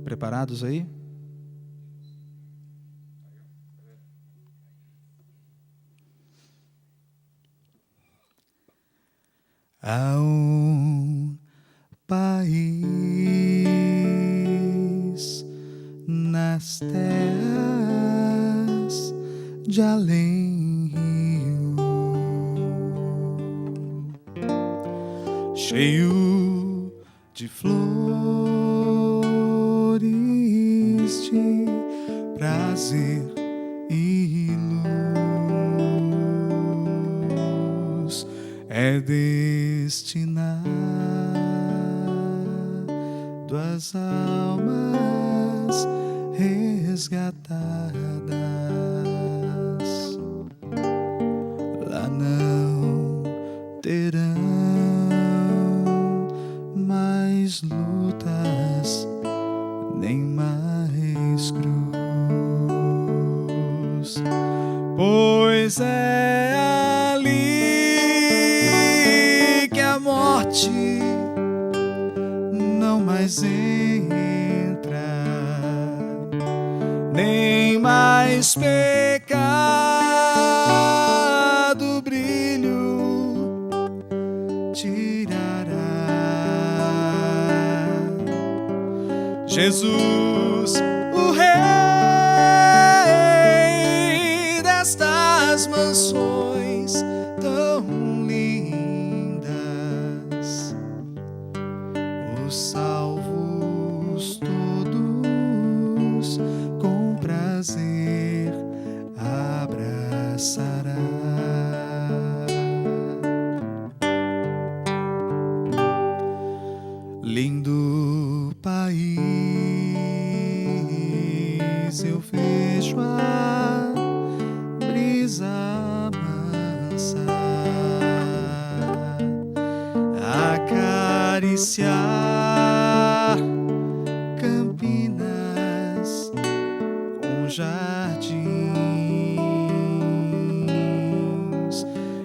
Preparados aí? Há um país nas terras de além rio, cheio de flores de prazer e luz, é destinado às almas resgatadas. Lá não terão mais lutas, nem mais cruz, pois é ali que a morte não mais entra, nem mais pecado brilho tirará. Jesus, o Rei destas mansões tão lindas, os salvos todos com prazer abraçará. Lindo país, eu vejo a brisa mansa acariciar campinas com jardins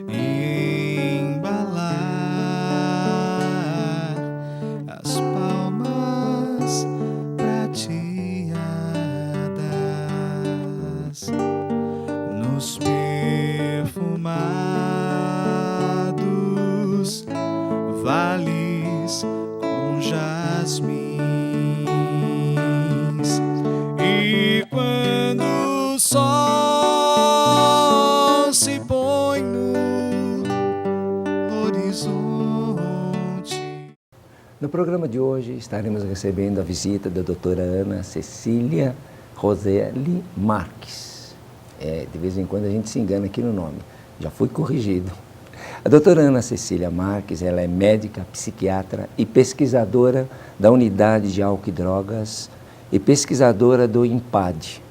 e embalar as palmas prateadas nos perfumados vales com jasmins. E quando o sol se põe no horizonte. No programa de hoje estaremos recebendo a visita da doutora Ana Cecília Roseli Marques. De vez em quando a gente se engana aqui no nome, já fui corrigido. A doutora Ana Cecília Marques, ela é médica, psiquiatra e pesquisadora da Unidade de Álcool e Drogas e pesquisadora do INPAD.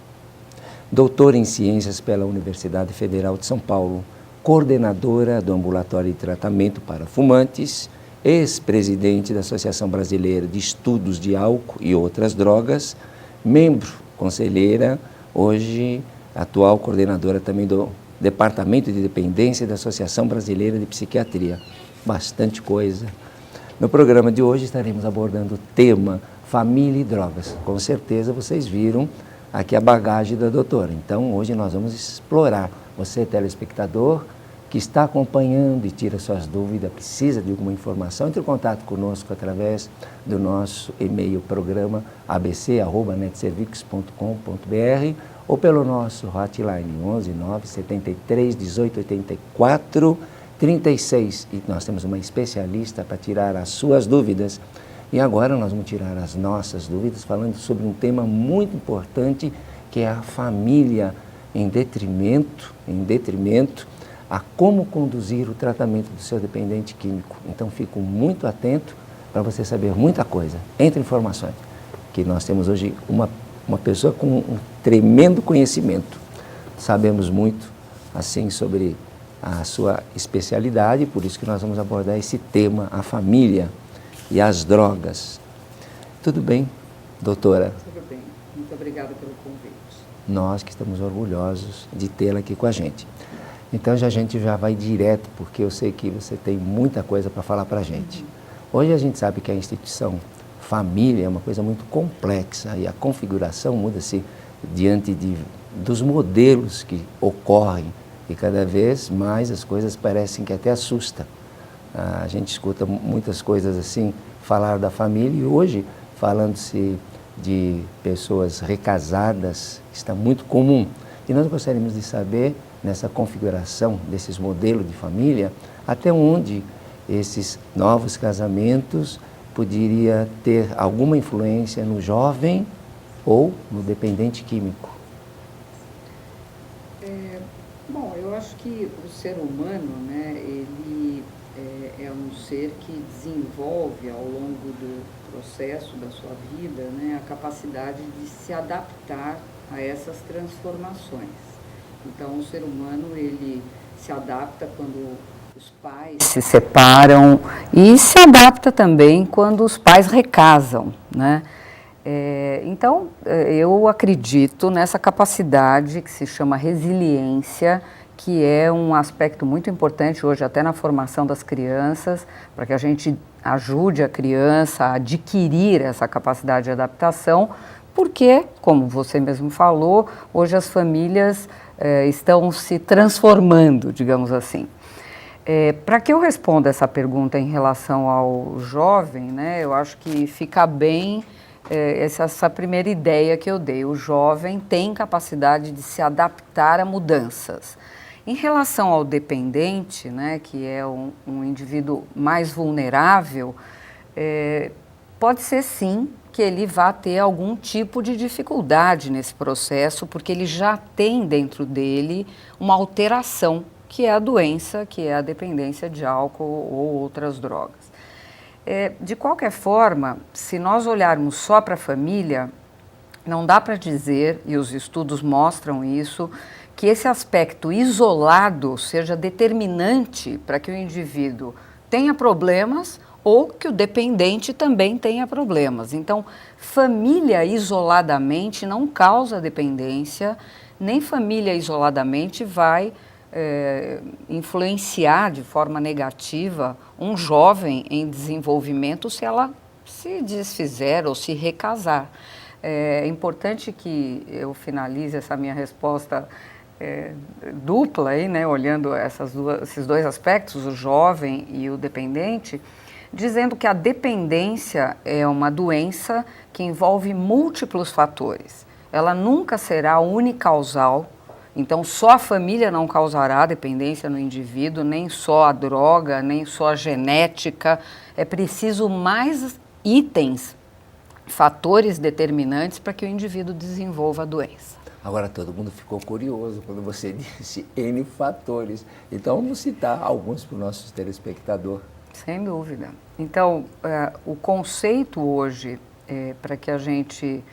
Doutora em Ciências pela Universidade Federal de São Paulo, coordenadora do Ambulatório de Tratamento para Fumantes, ex-presidente da Associação Brasileira de Estudos de Álcool e Outras Drogas, membro, conselheira, hoje atual coordenadora também do Departamento de Dependência da Associação Brasileira de Psiquiatria. Bastante coisa. No programa de hoje estaremos abordando o tema família e drogas. Com certeza vocês viram aqui a bagagem da doutora. Então hoje nós vamos explorar. Você, telespectador, que está acompanhando e tira suas dúvidas, precisa de alguma informação, entre em contato conosco através do nosso e-mail programa abc@netservix.com.br ou pelo nosso hotline 11 9 73 18 84 36. E nós temos uma especialista para tirar as suas dúvidas. E agora nós vamos tirar as nossas dúvidas falando sobre um tema muito importante, que é a família, em detrimento a como conduzir o tratamento do seu dependente químico. Então fico muito atento para você saber muita coisa. Entre informações, que nós temos hoje uma pessoa com um tremendo conhecimento. Sabemos muito assim sobre a sua especialidade, por isso que nós vamos abordar esse tema, a família e as drogas. Tudo bem, doutora? Tudo bem. Muito obrigada pelo convite. Nós que estamos orgulhosos de tê-la aqui com a gente. Então a gente já vai direto, porque eu sei que você tem muita coisa para falar para a gente. Hoje a gente sabe que a instituição família é uma coisa muito complexa e a configuração muda-se diante dos modelos que ocorrem e cada vez mais as coisas parecem que até assustam. A gente escuta muitas coisas assim, falar da família e hoje, falando-se de pessoas recasadas, está muito comum. E nós gostaríamos de saber, nessa configuração desses modelos de família, até onde esses novos casamentos poderia ter alguma influência no jovem ou no dependente químico. Bom, eu acho que o ser humano, né, ele é um ser que desenvolve ao longo do processo da sua vida, né, a capacidade de se adaptar a essas transformações. Então, o ser humano, ele se adapta quando os pais se separam e se adapta também quando os pais recasam, né? Então, eu acredito nessa capacidade que se chama resiliência, que é um aspecto muito importante hoje até na formação das crianças, para que a gente ajude a criança a adquirir essa capacidade de adaptação, porque, como você mesmo falou, hoje as famílias estão se transformando, digamos assim. Para que eu responda essa pergunta em relação ao jovem, né, eu acho que fica bem essa primeira ideia que eu dei. O jovem tem capacidade de se adaptar a mudanças. Em relação ao dependente, né, que é um indivíduo mais vulnerável, pode ser sim que ele vá ter algum tipo de dificuldade nesse processo, porque ele já tem dentro dele uma alteração, que é a doença, que é a dependência de álcool ou outras drogas. De qualquer forma, se nós olharmos só para a família, não dá para dizer, e os estudos mostram isso, que esse aspecto isolado seja determinante para que o indivíduo tenha problemas ou que o dependente também tenha problemas. Então, família isoladamente não causa dependência, nem família isoladamente vai influenciar de forma negativa um jovem em desenvolvimento se ela se desfizer ou se recasar. É importante que eu finalize essa minha resposta dupla, aí, né, olhando esses dois aspectos, o jovem e o dependente, dizendo que a dependência é uma doença que envolve múltiplos fatores. Ela nunca será unicausal. Então, só a família não causará dependência no indivíduo, nem só a droga, nem só a genética. É preciso mais itens, fatores determinantes para que o indivíduo desenvolva a doença. Agora, todo mundo ficou curioso quando você disse N fatores. Então, vamos citar alguns para o nosso telespectador. Sem dúvida. Então, o conceito hoje, para que a gente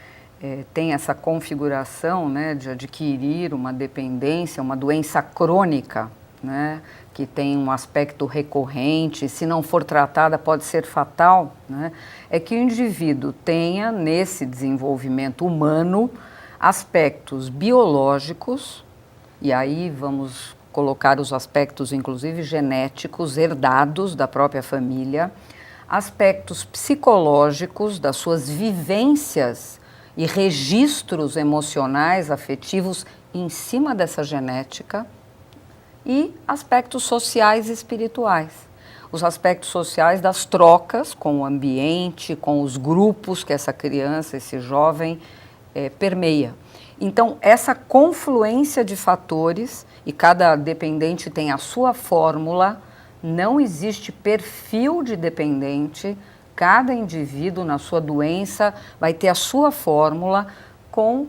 tem essa configuração, né, de adquirir uma dependência, uma doença crônica, né, que tem um aspecto recorrente, se não for tratada pode ser fatal, né, é que o indivíduo tenha nesse desenvolvimento humano aspectos biológicos, e aí vamos colocar os aspectos inclusive genéticos, herdados da própria família, aspectos psicológicos das suas vivências e registros emocionais, afetivos em cima dessa genética e aspectos sociais e espirituais. Os aspectos sociais das trocas com o ambiente, com os grupos que essa criança, esse jovem permeia. Então, essa confluência de fatores, e cada dependente tem a sua fórmula, não existe perfil de dependente. Cada indivíduo, na sua doença, vai ter a sua fórmula com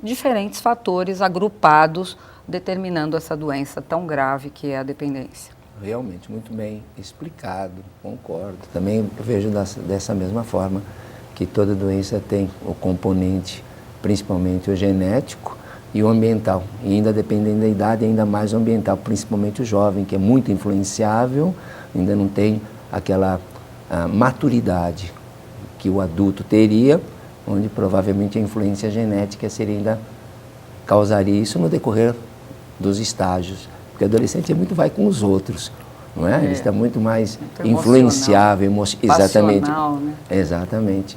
diferentes fatores agrupados, determinando essa doença tão grave que é a dependência. Realmente, muito bem explicado, concordo. Também vejo dessa mesma forma que toda doença tem o componente, principalmente o genético e o ambiental. E ainda dependendo da idade, ainda mais o ambiental, principalmente o jovem, que é muito influenciável, ainda não tem aquela a maturidade que o adulto teria, onde provavelmente a influência genética ainda causaria isso no decorrer dos estágios. Porque o adolescente muito vai com os outros, não é? Ele está muito mais influenciável, exatamente. Passional, né? Exatamente.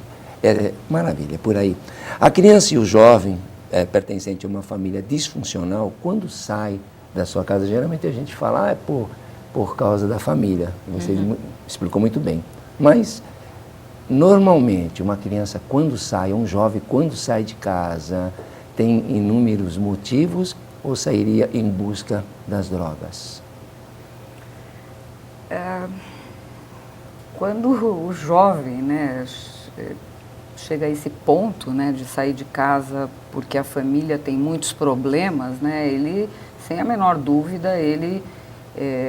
Maravilha, por aí. A criança e o jovem pertencente a uma família disfuncional, quando sai da sua casa, geralmente a gente fala, é por causa da família. Você explicou muito bem. Mas, normalmente, uma criança quando sai, um jovem quando sai de casa, tem inúmeros motivos ou sairia em busca das drogas? Quando o jovem, né, chega a esse ponto, né, de sair de casa porque a família tem muitos problemas, né, ele, sem a menor dúvida, ele,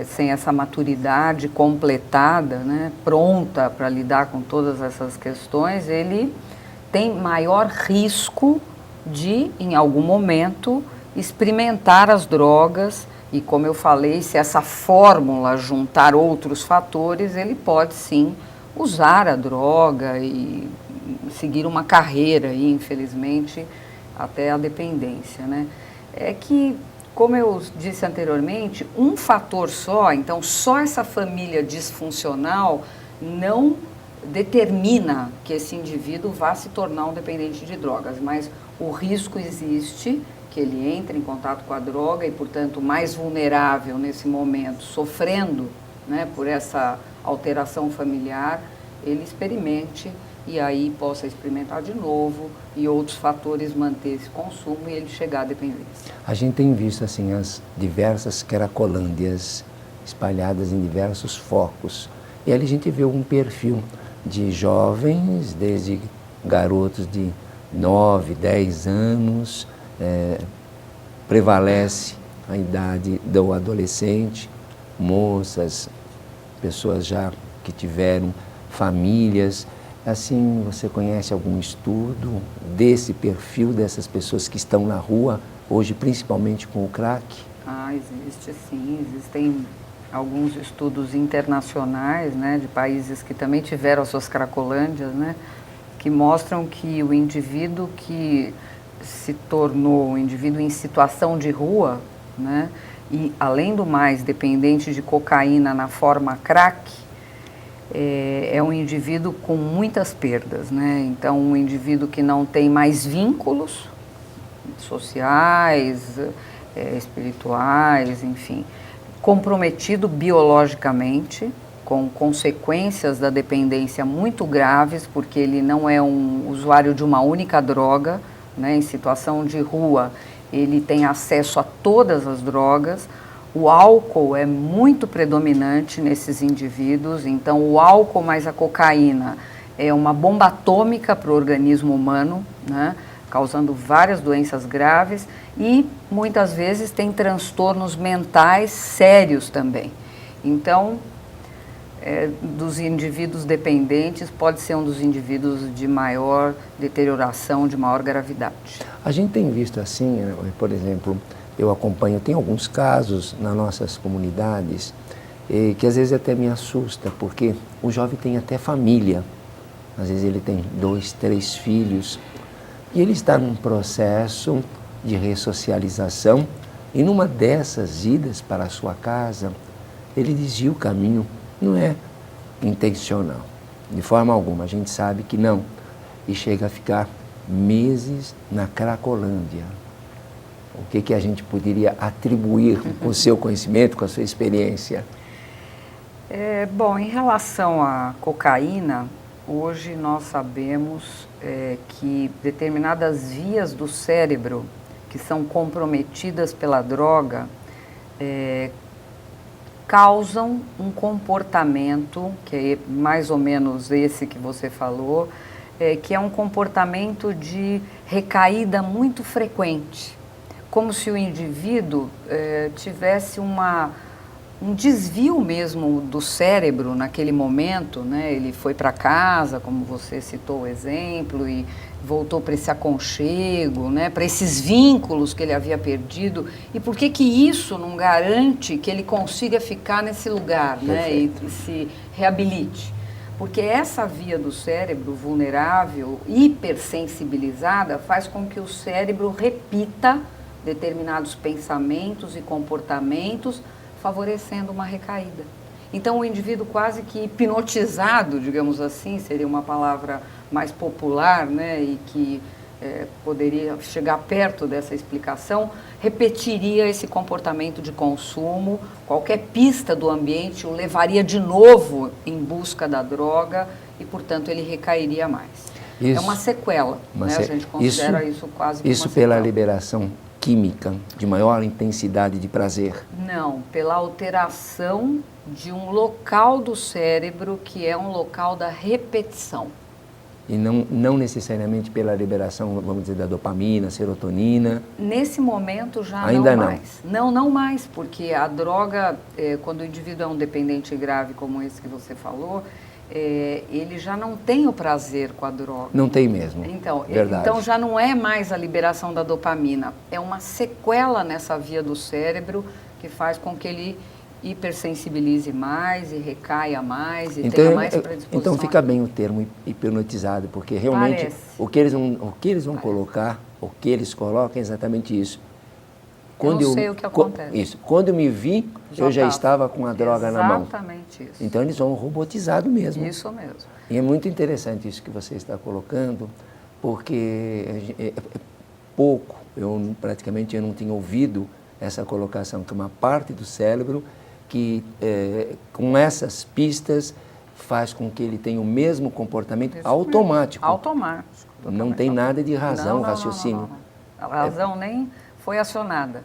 sem essa maturidade completada, né, pronta para lidar com todas essas questões, ele tem maior risco de, em algum momento, experimentar as drogas. E como eu falei, se essa fórmula juntar outros fatores, ele pode sim usar a droga e seguir uma carreira e, infelizmente, até a dependência, né? É que, como eu disse anteriormente, um fator só, então só essa família disfuncional não determina que esse indivíduo vá se tornar um dependente de drogas, mas o risco existe que ele entre em contato com a droga e, portanto, mais vulnerável nesse momento, sofrendo, né, por essa alteração familiar, ele experimente e aí possa experimentar de novo e outros fatores manter esse consumo e ele chegar à dependência. A gente tem visto assim as diversas cracolândias espalhadas em diversos focos. E ali a gente vê um perfil de jovens, desde garotos de 9, 10 anos, prevalece a idade do adolescente, moças, pessoas já que tiveram famílias. Assim, você conhece algum estudo desse perfil dessas pessoas que estão na rua, hoje principalmente com o crack? Existe sim, existem alguns estudos internacionais, né, de países que também tiveram as suas cracolândias, né, que mostram que o indivíduo que se tornou um indivíduo em situação de rua, né, e além do mais dependente de cocaína na forma crack, é um indivíduo com muitas perdas, né? Então, um indivíduo que não tem mais vínculos sociais, espirituais, enfim, comprometido biologicamente, com consequências da dependência muito graves, porque ele não é um usuário de uma única droga, né? Em situação de rua, ele tem acesso a todas as drogas. O álcool é muito predominante nesses indivíduos, então o álcool mais a cocaína é uma bomba atômica para o organismo humano, né? Causando várias doenças graves e muitas vezes tem transtornos mentais sérios também. Então, dos indivíduos dependentes, pode ser um dos indivíduos de maior deterioração, de maior gravidade. A gente tem visto assim, por exemplo, eu acompanho, tem alguns casos nas nossas comunidades que às vezes até me assusta, porque o jovem tem até família, às vezes ele tem 2, 3 filhos, e ele está num processo de ressocialização, e numa dessas idas para a sua casa, ele desvia o caminho. Não é intencional, de forma alguma, a gente sabe que não, e chega a ficar meses na Cracolândia. O que a gente poderia atribuir com o seu conhecimento, com a sua experiência? Bom, em relação à cocaína, hoje nós sabemos que determinadas vias do cérebro que são comprometidas pela droga causam um comportamento, que é mais ou menos esse que você falou, que é um comportamento de recaída muito frequente, como se o indivíduo tivesse um desvio mesmo do cérebro naquele momento, né? Ele foi para casa, como você citou o exemplo, e voltou para esse aconchego, né? Para esses vínculos que ele havia perdido. E por que isso não garante que ele consiga ficar nesse lugar, né? E se reabilite? Porque essa via do cérebro vulnerável, hipersensibilizada, faz com que o cérebro repita determinados pensamentos e comportamentos, favorecendo uma recaída. Então, o indivíduo quase que hipnotizado, digamos assim, seria uma palavra mais popular, né, e que poderia chegar perto dessa explicação, repetiria esse comportamento de consumo, qualquer pista do ambiente o levaria de novo em busca da droga e, portanto, ele recairia mais. Isso, é uma sequela, né? A gente considera isso quase que isso uma pela sequela. liberação química de maior intensidade de prazer. Não, pela alteração de um local do cérebro que é um local da repetição. E não necessariamente pela liberação, vamos dizer, da dopamina, serotonina. Nesse momento já ainda não mais. Não mais, porque a droga, quando o indivíduo é um dependente grave como esse que você falou, ele já não tem o prazer com a droga. Não tem mesmo. Então já não é mais a liberação da dopamina, é uma sequela nessa via do cérebro que faz com que ele hipersensibilize mais e recaia mais e tenha mais predisposição. Então fica bem o termo hipnotizado, porque realmente o que eles vão colocar, o que eles colocam é exatamente isso. Quando eu sei o que acontece. Isso. Quando eu me vi, eu já estava com a droga na mão. Exatamente isso. Então eles vão robotizado mesmo. Isso mesmo. E é muito interessante isso que você está colocando, porque é pouco, praticamente eu não tinha ouvido essa colocação, que uma parte do cérebro que com essas pistas faz com que ele tenha o mesmo comportamento automático. Automático. Não tem nada de razão, raciocínio. Não. A razão nem foi acionada.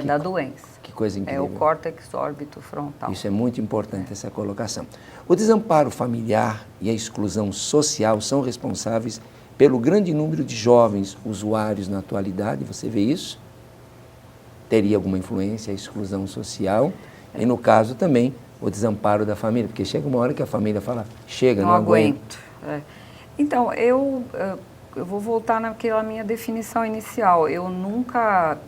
Da doença. Que coisa incrível. É o córtex órbito-frontal. Isso é muito importante, essa colocação. O desamparo familiar e a exclusão social são responsáveis pelo grande número de jovens usuários na atualidade. Você vê isso? Teria alguma influência a exclusão social? E no caso também o desamparo da família, porque chega uma hora que a família fala, chega, não aguento. Então, eu vou voltar naquela minha definição inicial. Eu nunca,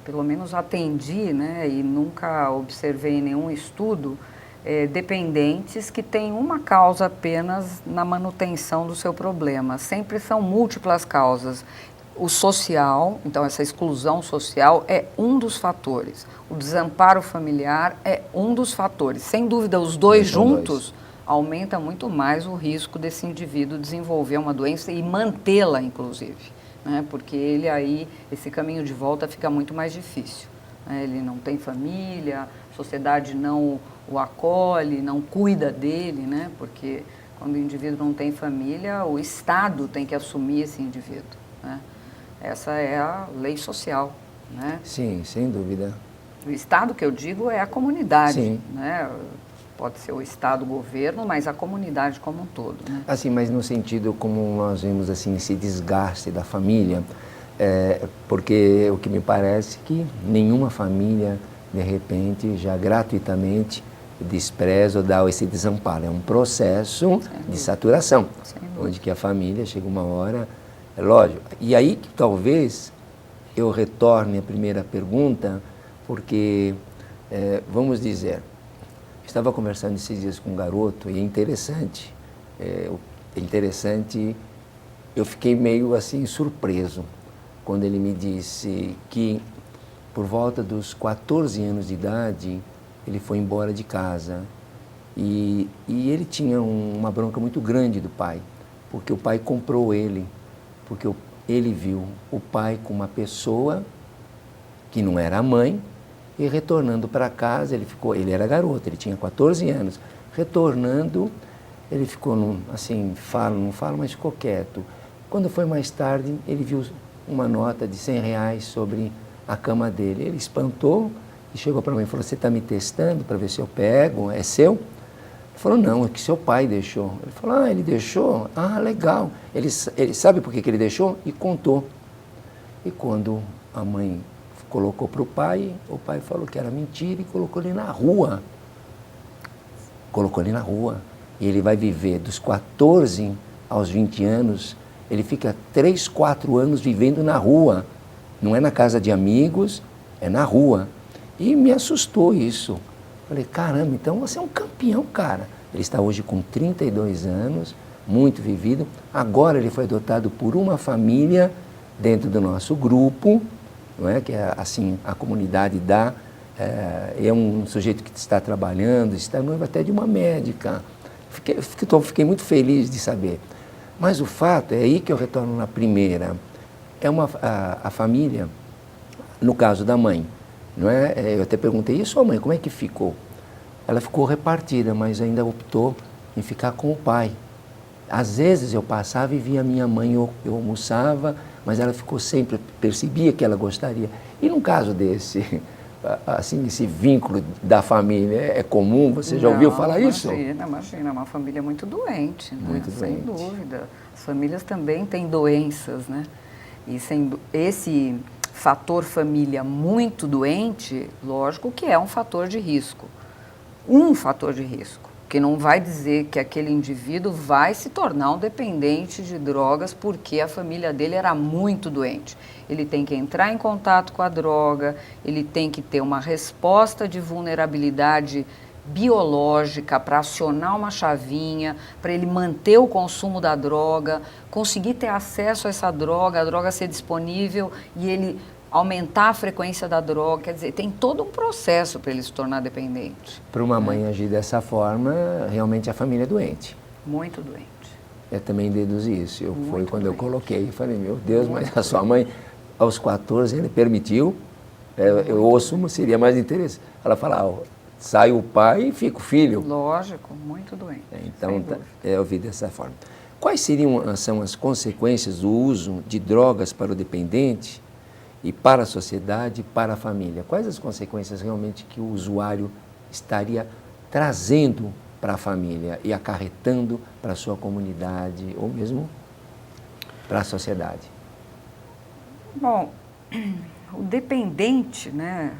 pelo menos atendi, né, e nunca observei em nenhum estudo dependentes que têm uma causa apenas na manutenção do seu problema. Sempre são múltiplas causas. O social, então essa exclusão social é um dos fatores. O desamparo familiar é um dos fatores. Sem dúvida, os dois juntos aumenta muito mais o risco desse indivíduo desenvolver uma doença e mantê-la, inclusive, né? Porque esse caminho de volta fica muito mais difícil, né? Ele não tem família, a sociedade não o acolhe, não cuida dele, né? Porque quando o indivíduo não tem família, o Estado tem que assumir esse indivíduo, né? Essa é a lei social, né? Sim, sem dúvida. O Estado que eu digo é a comunidade, sim, né? Pode ser o Estado, o governo, mas a comunidade como um todo, né? Assim, mas no sentido como nós vemos assim esse desgaste da família, porque o que me parece que nenhuma família de repente já gratuitamente despreza ou dá esse desamparo. É um processo de saturação, onde que a família chega uma hora. É lógico. E aí que talvez eu retorne à primeira pergunta, porque, vamos dizer, estava conversando esses dias com um garoto e é interessante, eu fiquei meio assim surpreso quando ele me disse que por volta dos 14 anos de idade ele foi embora de casa e ele tinha uma bronca muito grande do pai, porque o pai comprou ele. Porque ele viu o pai com uma pessoa que não era a mãe e retornando para casa, ele era garoto, ele tinha 14 anos, retornando, ele ficou assim, não fala, mas ficou quieto. Quando foi mais tarde, ele viu uma nota de R$100 sobre a cama dele, ele espantou e chegou para mim e falou, você está me testando para ver se eu pego, é seu? Ele falou, não, é que seu pai deixou. Ele falou, ele deixou? Ah, legal. Ele sabe por que ele deixou? E contou. E quando a mãe colocou para o pai falou que era mentira e colocou ele na rua. Colocou ele na rua. E ele vai viver dos 14 aos 20 anos, ele fica 3, 4 anos vivendo na rua. Não é na casa de amigos, é na rua. E me assustou isso. Falei, caramba, então você é um campeão, cara. Ele está hoje com 32 anos, muito vivido. Agora ele foi adotado por uma família dentro do nosso grupo, não é? Que é assim, a comunidade dá. É um sujeito que está trabalhando, está noivo até de uma médica. Fiquei muito feliz de saber. Mas o fato, é aí que eu retorno na primeira, a família, no caso da mãe, não é? Eu até perguntei, e sua mãe, como é que ficou? Ela ficou repartida, mas ainda optou em ficar com o pai. Às vezes eu passava e via a minha mãe, eu almoçava, mas ela ficou sempre, percebia que ela gostaria. E num caso desse, assim, esse vínculo da família, é comum? Você já ouviu falar isso? Imagina, é uma família muito doente, né? Muito Sem doente. dúvida. As famílias também têm doenças, né? E esse fator família muito doente, lógico que é um fator de risco. Um fator de risco, que não vai dizer que aquele indivíduo vai se tornar um dependente de drogas porque a família dele era muito doente. Ele tem que entrar em contato com a droga, ele tem que ter uma resposta de vulnerabilidade biológica para acionar uma chavinha, para ele manter o consumo da droga, conseguir ter acesso a essa droga, a droga ser disponível e ele aumentar a frequência da droga, quer dizer, tem todo um processo para ele se tornar dependente. Para uma mãe agir dessa forma, realmente a família é doente. Muito doente. Eu também deduzi isso. Foi quando eu doente. coloquei, eu falei, meu Deus, mas a sua mãe, aos 14, ele permitiu, eu ouço, seria mais interessante. Ela fala, sai o pai e fica o filho. Lógico, muito doente. Então, eu vi dessa forma. Quais são as consequências do uso de drogas para o dependente e para a sociedade e para a família? Quais as consequências realmente que o usuário estaria trazendo para a família e acarretando para a sua comunidade ou mesmo para a sociedade? Bom, o dependente, né,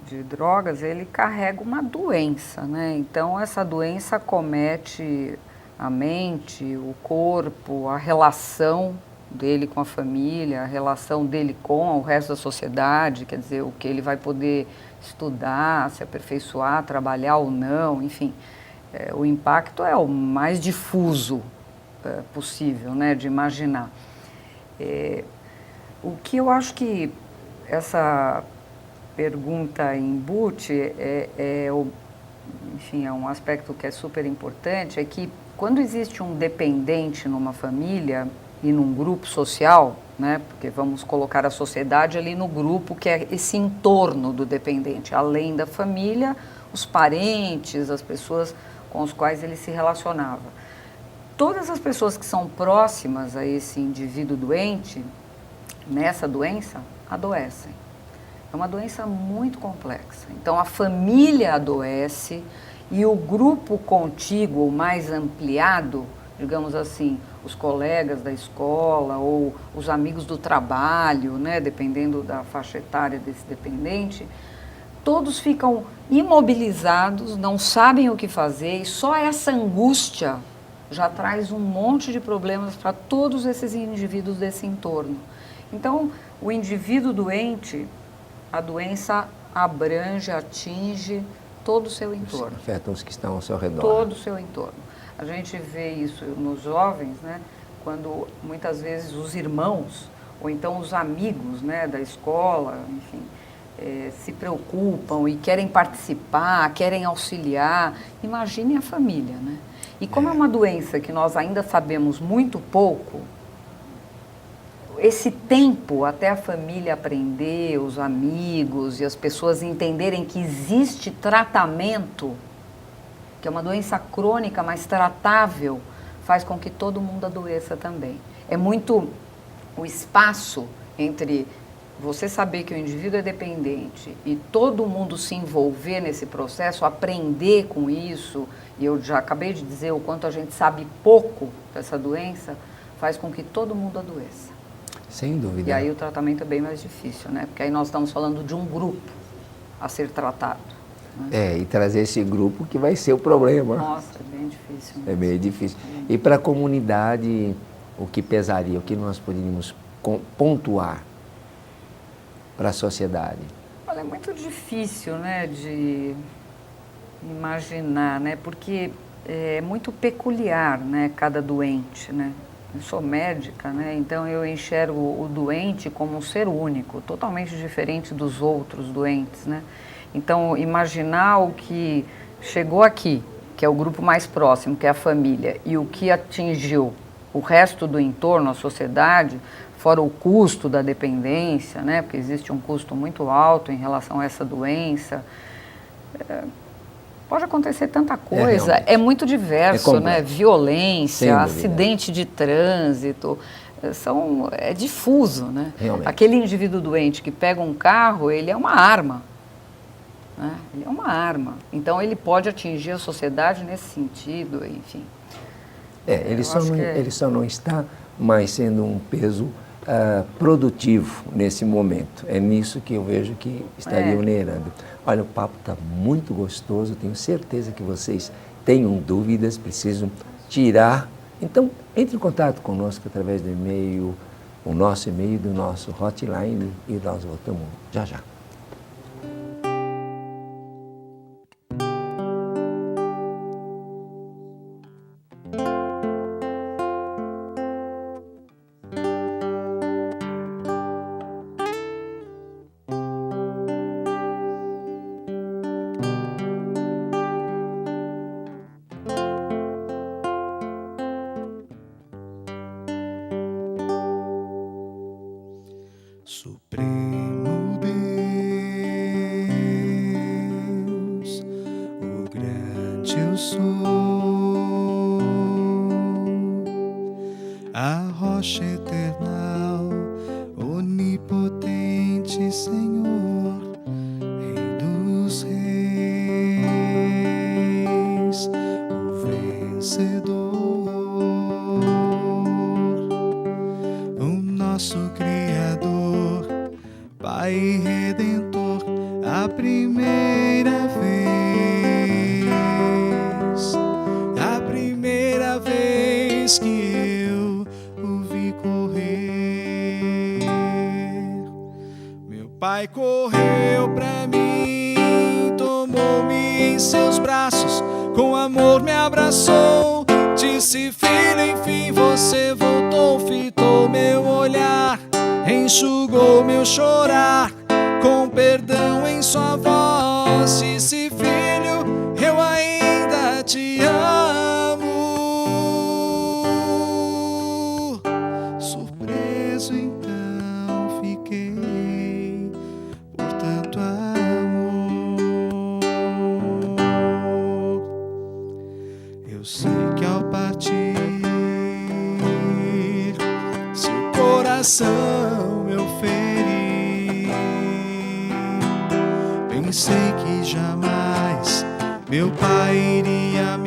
de drogas, ele carrega uma doença, né? Então essa doença acomete a mente, o corpo, a relação dele com a família, a relação dele com o resto da sociedade, quer dizer, o que ele vai poder estudar, se aperfeiçoar, trabalhar ou não, enfim. O impacto é o mais difuso possível, né, de imaginar. O que eu acho que essa pergunta embute enfim, é um aspecto que é super importante, é que quando existe um dependente numa família e num grupo social, né, porque vamos colocar a sociedade ali no grupo que é esse entorno do dependente, além da família, os parentes, as pessoas com as quais ele se relacionava. Todas as pessoas que são próximas a esse indivíduo doente, nessa doença, adoecem. É uma doença muito complexa. Então, a família adoece e o grupo contíguo mais ampliado, digamos assim, os colegas da escola ou os amigos do trabalho, né, dependendo da faixa etária desse dependente, todos ficam imobilizados, não sabem o que fazer e só essa angústia já traz um monte de problemas para todos esses indivíduos desse entorno. Então, o indivíduo doente, a doença abrange, atinge todo o seu entorno. Afeta os que estão ao seu redor. Todo o seu entorno. A gente vê isso nos jovens, né, quando muitas vezes os irmãos ou então os amigos, né, da escola, enfim, se preocupam e querem participar, querem auxiliar. Imagine a família, né? E como é uma doença que nós ainda sabemos muito pouco, esse tempo até a família aprender, os amigos e as pessoas entenderem que existe tratamento, que é uma doença crônica, mas tratável, faz com que todo mundo adoeça também. É muito o espaço entre você saber que o indivíduo é dependente e todo mundo se envolver nesse processo, aprender com isso, e eu já acabei de dizer o quanto a gente sabe pouco dessa doença, faz com que todo mundo adoeça. Sem dúvida. E aí o tratamento é bem mais difícil, né? Porque aí nós estamos falando de um grupo a ser tratado. Né? E trazer esse grupo que vai ser o problema. Nossa, é bem difícil. É bem difícil. E para a comunidade, o que pesaria, o que nós poderíamos pontuar para a sociedade? Olha, é muito difícil, né, de imaginar, né? Porque é muito peculiar, né, cada doente, né? Eu sou médica, né? Então eu enxergo o doente como um ser único, totalmente diferente dos outros doentes, né? Então imaginar o que chegou aqui, que é o grupo mais próximo, que é a família, e o que atingiu o resto do entorno, a sociedade, fora o custo da dependência, né, porque existe um custo muito alto em relação a essa doença, pode acontecer tanta coisa, é muito diverso, né, violência, acidente de trânsito, é difuso, né? Realmente. Aquele indivíduo doente que pega um carro, ele é uma arma, né? Ele é uma arma, então ele pode atingir a sociedade nesse sentido, enfim. Ele só não está mais sendo um peso produtivo nesse momento. É nisso que eu vejo que estaria onerando. Olha, o papo está muito gostoso, tenho certeza que vocês tenham dúvidas, precisam tirar. Então, entre em contato conosco através do e-mail, o nosso e-mail do nosso hotline, e nós voltamos já já. Supremo Deus, o grande eu sou, a rocha eternal, onipotente Senhor, Rei dos reis, o vencedor, o nosso Criador, Pai Redentor, a primeira vez que eu o vi correr. Meu Pai correu pra mim, tomou-me em seus braços, com amor me abraçou, disse: filho, enfim você voltou, fitou meu olhar, enxugou meu chorar, com perdão em sua voz, disse: filho, eu ainda te amo. Surpreso então fiquei por tanto amor. Eu sei que ao partir seu coração eu feri, pensei que jamais meu Pai iria me